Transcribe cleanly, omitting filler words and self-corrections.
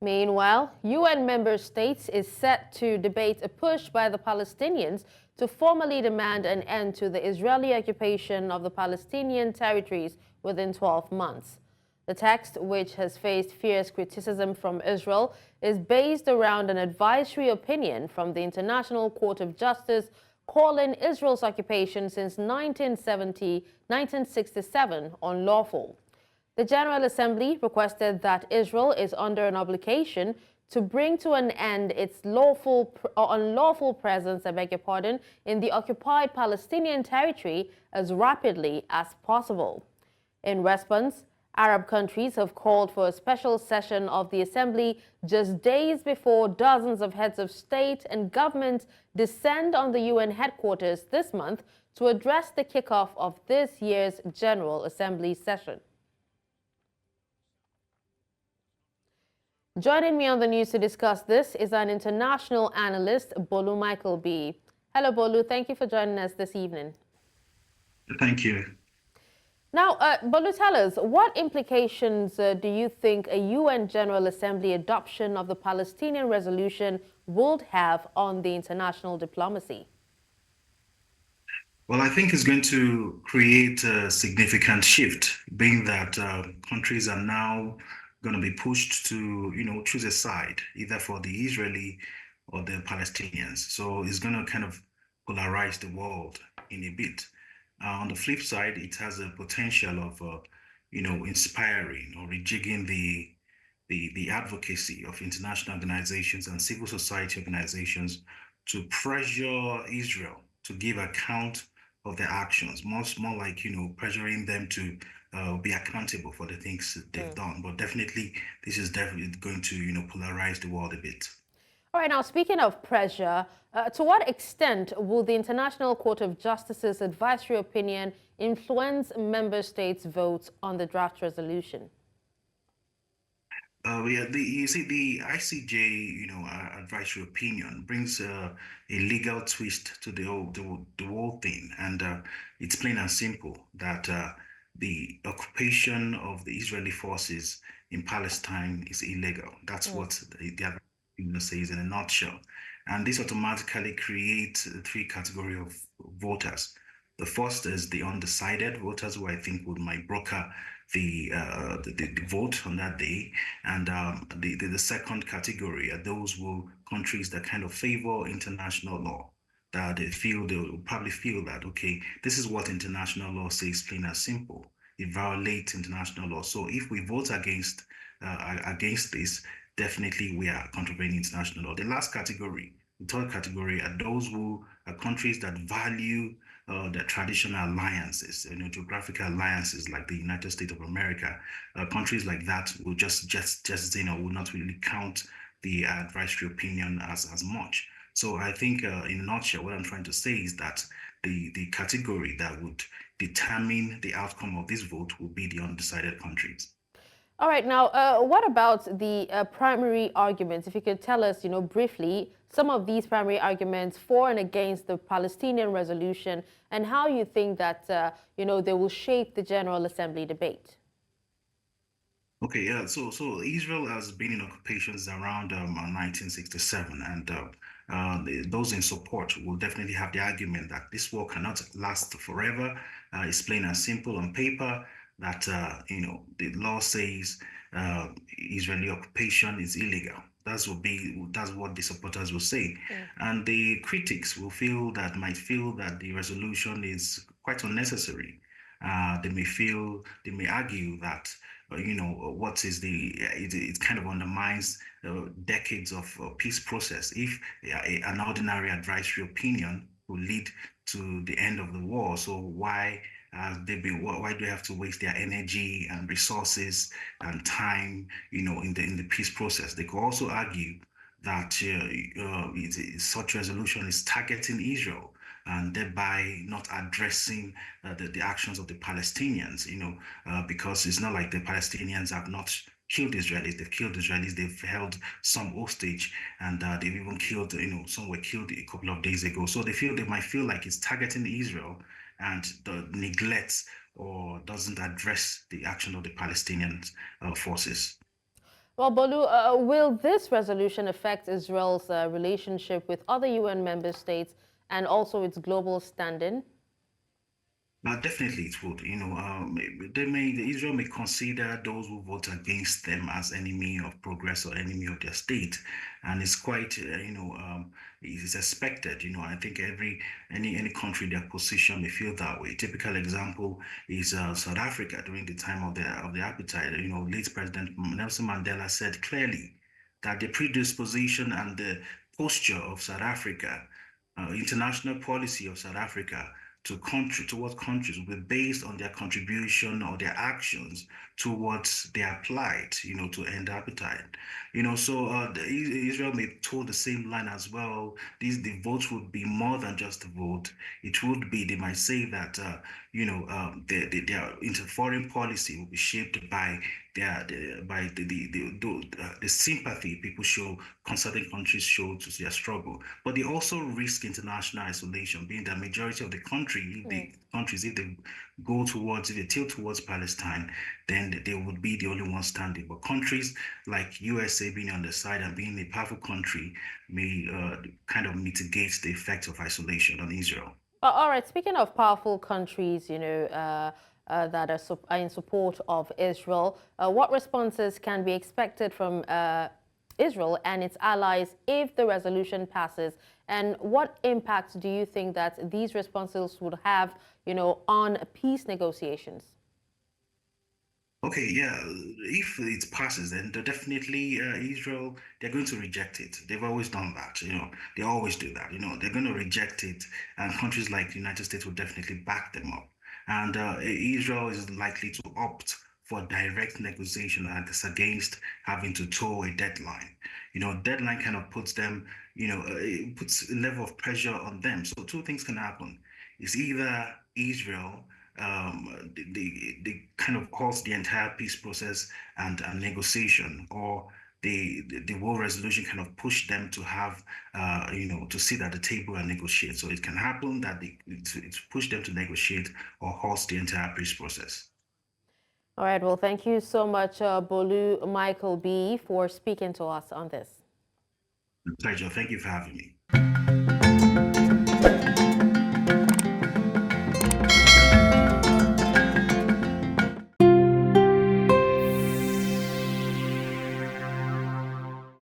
Meanwhile, UN member states is set to debate a push by the Palestinians to formally demand an end to the Israeli occupation of the Palestinian territories within 12 months. The text, which has faced fierce criticism from Israel, is based around an advisory opinion from the International Court of Justice calling Israel's occupation since 1967 unlawful. The General Assembly requested that Israel is under an obligation to bring to an end its unlawful presence, in the occupied Palestinian territory as rapidly as possible. In response, Arab countries have called for a special session of the Assembly just days before dozens of heads of state and government descend on the UN headquarters this month to address the kickoff of this year's General Assembly session. Joining me on the news to discuss this is an international analyst, Bolu-Micheal Biyi. Hello, Bolu. Thank you for joining us this evening. Thank you. Now, Bolu, tell us, what implications do you think a UN General Assembly adoption of the Palestinian resolution would have on the international diplomacy? Well, I think it's going to create a significant shift, being that countries are now going to be pushed to, choose a side, either for the Israeli or the Palestinians. So it's going to kind of polarize the world in a bit. On the flip side, it has a potential of, inspiring or rejigging the advocacy of international organizations and civil society organizations to pressure Israel to give account of their actions, more like, pressuring them to be accountable for the things they've done. But definitely, this is definitely going to, polarize the world a bit. All right, now speaking of pressure, to what extent will the International Court of Justice's advisory opinion influence member states' votes on the draft resolution? Yeah, you see, the ICJ, advisory opinion brings a legal twist to the whole thing, and it's plain and simple that the occupation of the Israeli forces in Palestine is illegal. That's what the opinion says in a nutshell, and this automatically creates three categories of voters. The first is the undecided voters, who I think might broker the vote on that day, and the second category are those countries that kind of favor international law, that they'll probably feel that, okay, this is what international law says, plain and simple. It violates international law. So if we vote against this, definitely we are contravening international law. The last category, the third category, are those who are countries that value the traditional alliances, geographical alliances like the United States of America. Countries like that will just will not really count the advisory opinion as much. So I think, in a nutshell, what I'm trying to say is that the category that would determine the outcome of this vote will be the undecided countries. All right, now, what about the primary arguments? If you could tell us, briefly, some of these primary arguments for and against the Palestinian resolution, and how you think that, they will shape the General Assembly debate. Okay, yeah. So Israel has been in occupations around 1967, and those in support will definitely have the argument that this war cannot last forever. It's plain and simple on paper that the law says Israeli occupation is illegal. That's what the supporters will say, and the critics might feel that the resolution is quite unnecessary. They may argue that it kind of undermines decades of peace process if an ordinary advisory opinion will lead to the end of the war. So why do they have to waste their energy and resources and time, in the peace process? They could also argue that such resolution is targeting Israel and thereby not addressing the actions of the Palestinians, because it's not like the Palestinians have not killed Israelis. They've killed Israelis. They've held some hostage, and they've even killed, some were killed a couple of days ago. So they might feel like it's targeting Israel and the neglects or doesn't address the action of the Palestinian forces. Well, Bolu, will this resolution affect Israel's relationship with other UN member states and also its global standing? Definitely, it would. Israel may consider those who vote against them as enemy of progress or enemy of their state, and it's quite, it's expected. I think any country, their position may feel that way. Typical example is South Africa during the time of the apartheid. Late President Nelson Mandela said clearly that the predisposition and the posture of South Africa, international policy of South Africa towards countries will be based on their contribution or their actions towards their plight, to end apartheid. So Israel may toe the same line as well. The vote would be more than just a vote. It would be, they might say that their foreign policy will be shaped by the sympathy people show, concerning countries show to their struggle. But they also risk international isolation, being the majority of the countries, if they if they tilt towards Palestine, then they would be the only ones standing. But countries like USA being on the side and being a powerful country may kind of mitigate the effects of isolation on Israel. All right. Speaking of powerful countries, that are in support of Israel, what responses can be expected from Israel and its allies if the resolution passes? And what impact do you think that these responses would have, on peace negotiations? Okay, yeah. If it passes, then definitely Israel, they're going to reject it. They've always done that. They always do that. They're going to reject it, and countries like the United States will definitely back them up. And Israel is likely to opt for direct negotiation against having to toe a deadline. Deadline kind of puts them, it puts a level of pressure on them. So two things can happen. It's either Israel they kind of halt the entire peace process and negotiation, or the war resolution kind of push them to have to sit at the table and negotiate. So it can happen that it's push them to negotiate or halt the entire peace process. All right. Well, thank you so much, Bolu-Micheal Biyi, for speaking to us on this. Pleasure. Thank you for having me.